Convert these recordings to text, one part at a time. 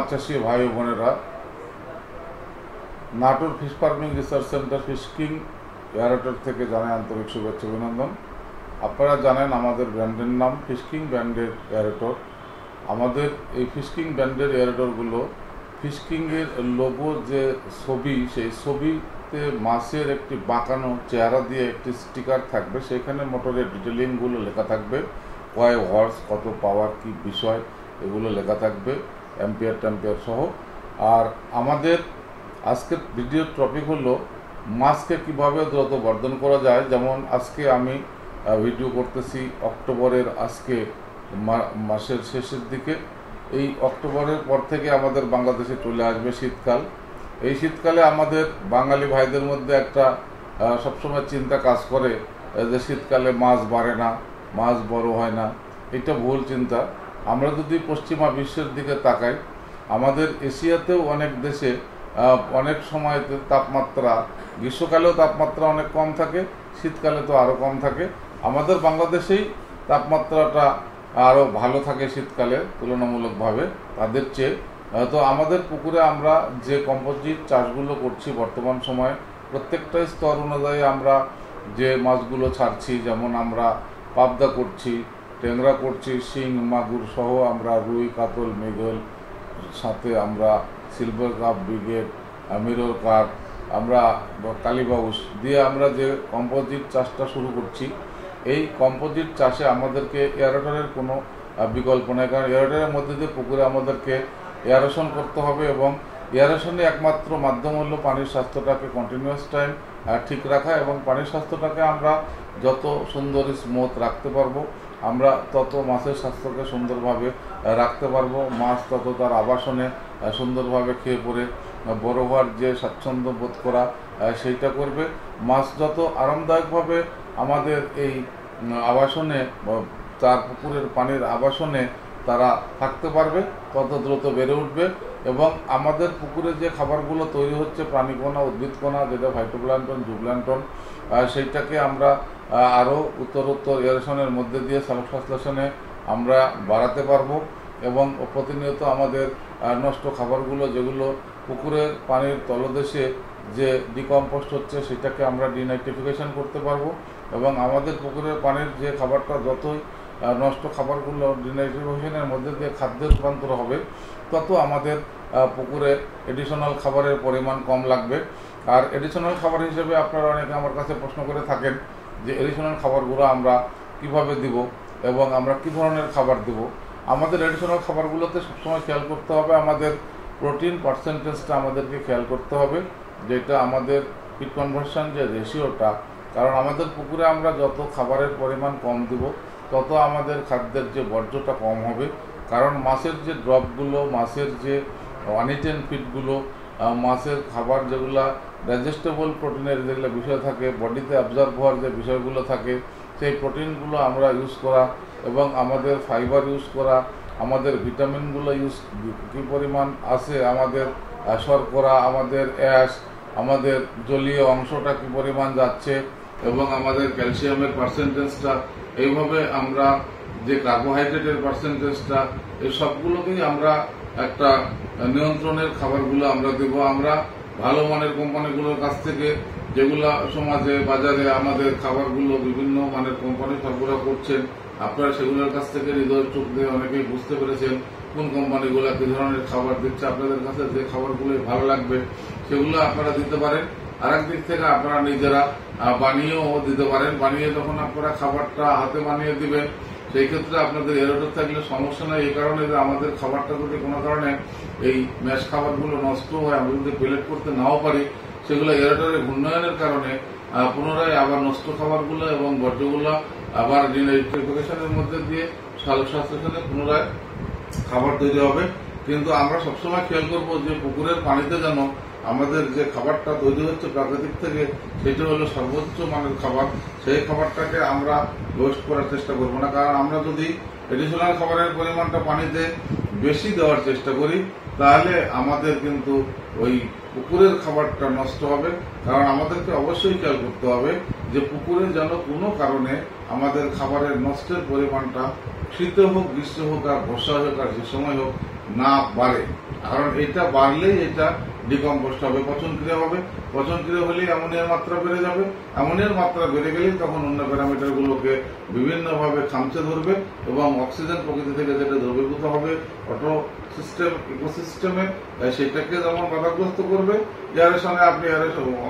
মাছ চাষী ভাই ও বোনেরা, Natore fish farming research centre Fishking aerator থেকে জানাই আন্তরিক শুভেচ্ছা অভিনন্দন। আপনারা জানেন আমাদের ব্র্যান্ডের নাম ফিশকিং ব্র্যান্ডের এয়ারেটর। আমাদের এই ফিশকিং ব্র্যান্ডের এয়ারেটরগুলো ফিশকিংয়ের লোগো যে ছবি, সেই ছবিতে মাছের একটি বাঁকানো চেহারা দিয়ে একটি স্টিকার থাকবে, সেখানে মোটরের ডিটেলিংগুলো লেখা থাকবে, কয় হর্স, কত পাওয়ার, কি বিষয়, এগুলো লেখা থাকবে, অ্যাম্পিয়ার ট্যাম্পিয়ার সহ। আর আমাদের আজকের ভিডিওর টপিক হলো মাছকে কিভাবে দ্রুত বর্ধন করা যায়। যেমন আজকে আমি ভিডিও করতেছি অক্টোবরের আজকে মাসের শেষের দিকে। এই অক্টোবরের পর থেকে আমাদের বাংলাদেশে চলে আসবে শীতকাল। এই শীতকালে আমাদের বাঙালি ভাইদের মধ্যে একটা সবসময় চিন্তা কাজ করে যে শীতকালে মাছ বাড়ে না, মাছ বড় হয় না। এটা ভুল চিন্তা। আমরা যদি পশ্চিমা বিশ্বের দিকে তাকাই, আমাদের এশিয়াতেও অনেক দেশে অনেক সময়তে তাপমাত্রা, গ্রীষ্মকালেও তাপমাত্রা অনেক কম থাকে, শীতকালে তো আরও কম থাকে। আমাদের বাংলাদেশেই তাপমাত্রাটা আরও ভালো থাকে শীতকালে তুলনামূলকভাবে তাদের চেয়ে। তো আমাদের পুকুরে আমরা যে কম্পোজিট চাষগুলো করছি বর্তমান সময়ে, প্রত্যেকটা স্তর অনুযায়ী আমরা যে মাছগুলো ছাড়ছি, যেমন আমরা পাবদা করছি, ট্যাংরা করছি, শিং, মাগুর সহ আমরা রুই, কাতল, মৃগেল, সাথে আমরা silver cup, brigade, mirror cup, আমরা কালীবাউস দিয়ে আমরা যে কম্পোজিট চাষটা শুরু করছি, এই কম্পোজিট চাষে আমাদেরকে এয়ারেটরের কোনো বিকল্প নেই। কারণ এয়ারেটরের মধ্যে দিয়ে পুকুরে আমাদেরকে এয়ারেশন করতে হবে, এবং এয়ারেশনে একমাত্র মাধ্যম হলো পানির স্বাস্থ্যটাকে কন্টিনিউয়াস টাইম ঠিক রাখা। এবং পানির স্বাস্থ্যটাকে আমরা যত সুন্দর স্মুথ রাখতে পারবো, আমরা তত মাছের স্বাস্থ্যকে সুন্দরভাবে রাখতে পারবো। মাছ তত তার আবাসনে সুন্দরভাবে খেয়ে পরে বড় হওয়ার যে স্বাচ্ছন্দ্য বোধ করা, সেইটা করবে। মাছ যত আরামদায়কভাবে আমাদের এই আবাসনে, তার পুকুরের পানির আবাসনে তারা থাকতে পারবে, তত দ্রুত বেড়ে উঠবে। এবং আমাদের পুকুরে যে খাবারগুলো তৈরি হচ্ছে, প্রাণীকণা, উদ্ভিদকণা, যেটা ফাইটোপ্ল্যাঙ্কটন, জুপ্ল্যাঙ্কটন, সেইটাকে আমরা আরও উত্তরোত্তর এয়ারেশনের মধ্যে দিয়ে সালোকসংশ্লেষণে আমরা বাড়াতে পারবো। এবং প্রতিনিয়ত আমাদের নষ্ট খাবারগুলো, যেগুলো পুকুরের পানির তলদেশে যে ডিকম্পোস্ট হচ্ছে, সেটাকে আমরা ডিনাইট্রিফিকেশন করতে পারবো। এবং আমাদের পুকুরের পানির যে খাবারটা, যতই নষ্ট খাবারগুলো ডিনাইট্রিফিকেশনের মধ্যে দিয়ে খাদ্যে রূপান্তর হবে, তত আমাদের পুকুরে এডিশনাল খাবারের পরিমাণ কম লাগবে। আর এডিশনাল খাবার হিসেবে আপনারা অনেকে আমার কাছে প্রশ্ন করে থাকেন যে এডিশনাল খাবারগুলো আমরা কিভাবে দিব এবং আমরা কি ধরনের খাবার দিব। আমাদের এডিশনাল খাবারগুলোতে সবসময় খেয়াল করতে হবে আমাদের প্রোটিন পার্সেন্টেজটা আমাদেরকে খেয়াল করতে হবে, যেটা আমাদের ফিড কনভার্সন যে রেশিওটা। কারণ আমাদের পুকুরে আমরা যত খাবারের পরিমাণ কম দিব, তত আমাদের খাদ্যের যে বর্জ্যটা কম হবে। কারণ মাছের যে ড্রপগুলো, মাছের যে আনইটেন ফিডগুলো, মাছের খাবার যেগুলো ডাইজেস্টেবল প্রোটিনের যেগুলো বিষয় থাকে, বডিতে অবজার্ভ হওয়ার যে বিষয়গুলো থাকে, সেই প্রোটিনগুলো আমরা ইউজ করা এবং আমাদের ফাইবার ইউজ করা, আমাদের ভিটামিনগুলো কী পরিমাণ আছে, আমাদের শর্করা, আমাদের অ্যাশ, আমাদের জলীয় অংশটা কী পরিমাণ যাচ্ছে, এবং আমাদের ক্যালসিয়ামের পার্সেন্টেজটা, এইভাবে আমরা যে কার্বোহাইড্রেটের পার্সেন্টেজটা, এই সবগুলোকেই আমরা একটা নিয়ন্ত্রণের খাবারগুলো আমরা দেব। আমরা ভালো মানের কোম্পানিগুলোর কাছ থেকে, যেগুলো সমাজে বাজারে আমাদের খাবারগুলো বিভিন্ন মানের কোম্পানি সরবরাহ করছেন, আপনারা সেগুলোর কাছ থেকে হৃদয় চোখ দিয়ে অনেকেই বুঝতে পেরেছেন কোন কোম্পানিগুলো কী ধরনের খাবার দিচ্ছে। আপনাদের কাছে যে খাবারগুলো ভালো লাগবে সেগুলো আপনারা দিতে পারেন। আরেক দিক থেকে আপনারা নিজেরা বানিয়েও দিতে পারেন। বানিয়ে যখন আপনারা খাবারটা হাতে বানিয়ে দিবেন, সেই ক্ষেত্রে আপনাদের এয়ারেটর থাকলে সমস্যা নেই। এই কারণে যে আমাদের খাবারটা যদি কোনো কারণে এই ম্যাশ খাবারগুলো নষ্ট হয়, আমরা যদি পেলেট করতে নাও পারি, সেগুলো এয়ারেটরের ঘূর্ণয়নের কারণে পুনরায় আবার নষ্ট খাবারগুলো এবং বর্জ্যগুলো আবার ডিনাইট্রিফিকেশনের মধ্যে দিয়ে সালোকসংশ্লেষণে পুনরায় খাবার তৈরি হবে। কিন্তু আমরা সবসময় খেয়াল করবো যে পুকুরের পানিতে যেন আমাদের যে খাবারটা তৈরি হচ্ছে প্রাকৃতিক থেকে, সেটা হলো সর্বোচ্চ মানের খাবার। সেই খাবারটাকে আমরা ওয়েস্ট করার চেষ্টা করবো না। কারণ আমরা যদি এডিশনাল খাবারের পরিমাণটা পানিতে বেশি দেওয়ার চেষ্টা করি, তাহলে আমাদের কিন্তু ওই পুকুরের খাবারটা নষ্ট হবে। কারণ আমাদেরকে অবশ্যই খেয়াল করতে হবে যে পুকুরে যেন কোনো কারণে আমাদের খাবারের নষ্টের পরিমাণটা শীতে হোক, গ্রীষ্ম হোক, আর বর্ষা হোক, আর যে সময় হোক, না বাড়ে। কারণ এটা বাড়লেই এটা ডিকম্পোস্ট হবে, পচন ক্রিয়া হবে। পচন ক্রিয়া হলেই অ্যামোনিয়ার মাত্রা বেড়ে যাবে। অ্যামোনিয়ার মাত্রা বেড়ে গেলেই তখন অন্য প্যারামিটারগুলোকে বিভিন্নভাবে খামচে ধরবে এবং অক্সিজেন প্রকৃতি থেকে যেটা দ্রবীভূত হবে অটো সিস্টেম ইকোসিস্টেমে, সেটাকে যেমন বাধাগ্রস্ত করবে। এয়ারেশনে আপনি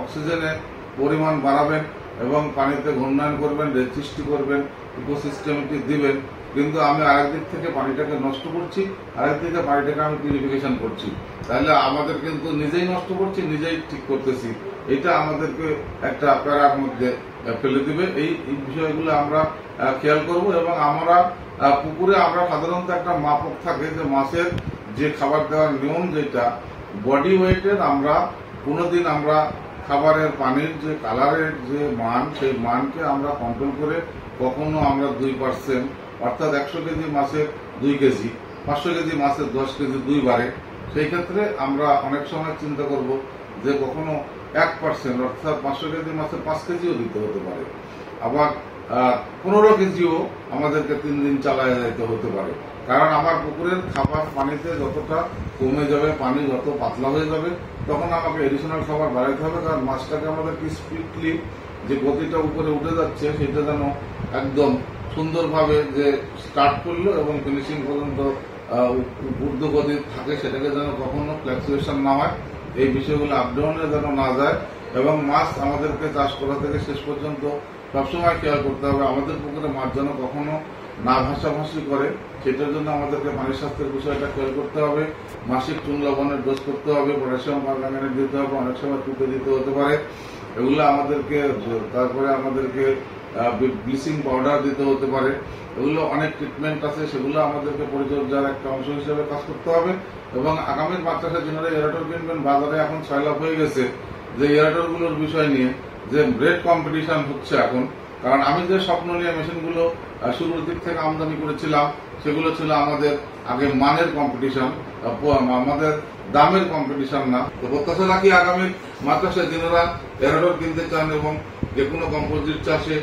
অক্সিজেনের পরিমাণ বাড়াবেন এবং পানিতে ঘূর্ণায়ন করবেন, রেত সৃষ্টি করবেন, ইকোসিস্টেমটি দিবেন। কিন্তু আমি আরেকদিক থেকে পানিটাকে নষ্ট করছি, আরেক দিকে পানিটাকে আমি পিউরিফিকেশন করছি। তাহলে আমাদের কিন্তু নিজেই নষ্ট করছি, নিজেই ঠিক করতেছি। এটা আমাদেরকে একটা প্যারার মধ্যে ফেলে দিবে। এই বিষয়গুলো আমরা খেয়াল করব। এবং আমরা পুকুরে আমরা সাধারণত একটা মাপক থাকে যে মাছের যে খাবার দেওয়ার নিয়ম, যেটা বডি ওয়েটের, আমরা কোনোদিন আমরা খাবারের পানির যে কালারের যে মান, সেই মানকে আমরা কন্ট্রোল করে কখনো আমরা 2%, অর্থাৎ 100 কেজি মাছের 2 কেজি, 500 কেজি মাছের 10 কেজি 2 বারে। সেই ক্ষেত্রে আমরা অনেক সময় চিন্তা করব যে কখনো 1%, অর্থাৎ 500 কেজি মাছের 5 কেজিও দিতে হতে পারে। আবার 15 কেজিও আমাদেরকে 3 দিন চালায় যেতে হতে পারে। কারণ আমার পুকুরের খাবার পানিতে যতটা কমে যাবে, পানি যত পাতলা হয়ে যাবে, তখন আমাকে এডিশনাল খাবার বাড়াইতে হবে। কারণ মাছটাকে আমাদেরকে স্পিডলি যে গতিটা উপরে উঠে যাচ্ছে, সেটা যেন একদম সুন্দরভাবে যে স্টার্ট করলো এবং ফিনিশিং পর্যন্ত ঊর্ধ্বগতি থাকে, সেটাকে যেন কখনো ফ্ল্যাকচুয়েশন না হয়, এই বিষয়গুলো আপডাউনে যেন না যায়। এবং মাছ আমাদেরকে চাষ করা থেকে শেষ পর্যন্ত সবসময় খেয়াল করতে হবে আমাদের পুকুরে মাছ যেন কখনো না ভাসাভাসি করে। সেটার জন্য আমাদেরকে পানির স্বাস্থ্যের বিষয়টা খেয়াল করতে হবে। মাসিক চুন লবণের ডোজ করতে হবে, পটাশিয়াম পারম্যাঙ্গানেট দিতে হবে, অনেক সময় টুকে দিতে হতে পারে। এগুলো আমাদেরকে, তারপরে আমাদেরকে ব্লিচিং পাউডার দিতে হতে পারে। এগুলো অনেক ট্রিটমেন্ট আছে, সেগুলো আমাদেরকে পরিচর্যার একটা অংশ হিসেবে কাজ করতে হবে। এবং আগামী মাছ চাষের জন্য এরাটর কিনবেন, বাজারে এখন ছয়লাভ হয়ে গেছে যে এরাটর গুলোর বিষয় নিয়ে যে রেট কম্পিটিশন হচ্ছে এখন। কারণ আমি যে স্বপ্ন নিয়ে মেশিনগুলো শুরুর দিক থেকে আমদানি করেছিলাম, সেগুলো ছিল আমাদের আগে মানের কম্পিটিশন, আমাদের দামের কম্পিটিশন না। তো প্রত্যাশা রাখি আগামী মাছ চাষের দিনেরা এরাটর কিনতে চান এবং যে কোনো কম্পোজিট চাষে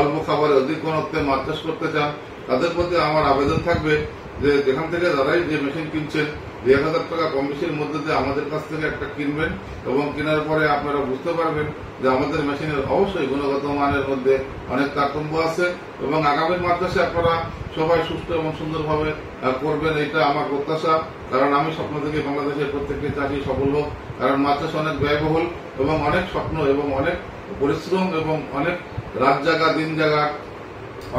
অল্প খাবারে অধিক ঘনত্বে মাছ চাষ করতে চান, তাদের প্রতি আমার আবেদন থাকবে যে যেখান থেকে যারাই যে মেশিন কিনছেন, 1000 টাকা কম বেশির মধ্যে দিয়ে আমাদের কাছ থেকে একটা কিনবেন। এবং কেনার পরে আপনারা বুঝতে পারবেন যে আমাদের মেশিনের অবশ্যই গুণগত মানের মধ্যে অনেক তারতম্য আছে। এবং আগামী মাছ চাষে আপনারা সবাই সুস্থ এবং সুন্দরভাবে করবেন, এটা আমার প্রত্যাশা। কারণ আমি স্বপ্ন থেকে বাংলাদেশের প্রত্যেকটি চাষি সফল হোক। কারণ মাছ চাষ অনেক ব্যয়বহুল এবং অনেক স্বপ্ন এবং অনেক পরিশ্রম এবং অনেক রাত জাগা দিন জাগা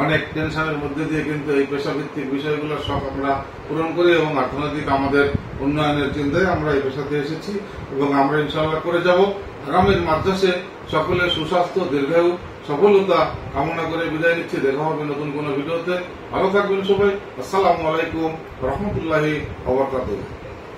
অনেক টেনশনের মধ্যে দিয়ে কিন্তু এই পেশাভিত্তিক বিষয়গুলো সব আমরা পূরণ করি এবং অর্থনৈতিক আমাদের উন্নয়নের চিন্তায় আমরা এই পেশাতে এসেছি এবং আমরা ইনশাআল্লাহ করে যাব। আগামীর মাছ চাষে সকলের সুস্বাস্থ্য, দীর্ঘায়ু, সফলতা কামনা করে বিদায় নিচ্ছি। দেখা হবে নতুন কোনো ভিডিওতে। ভালো থাকবেন সবাই। আসসালামু আলাইকুম রহমতুল্লাহি ওয়া বারাকাতুহু।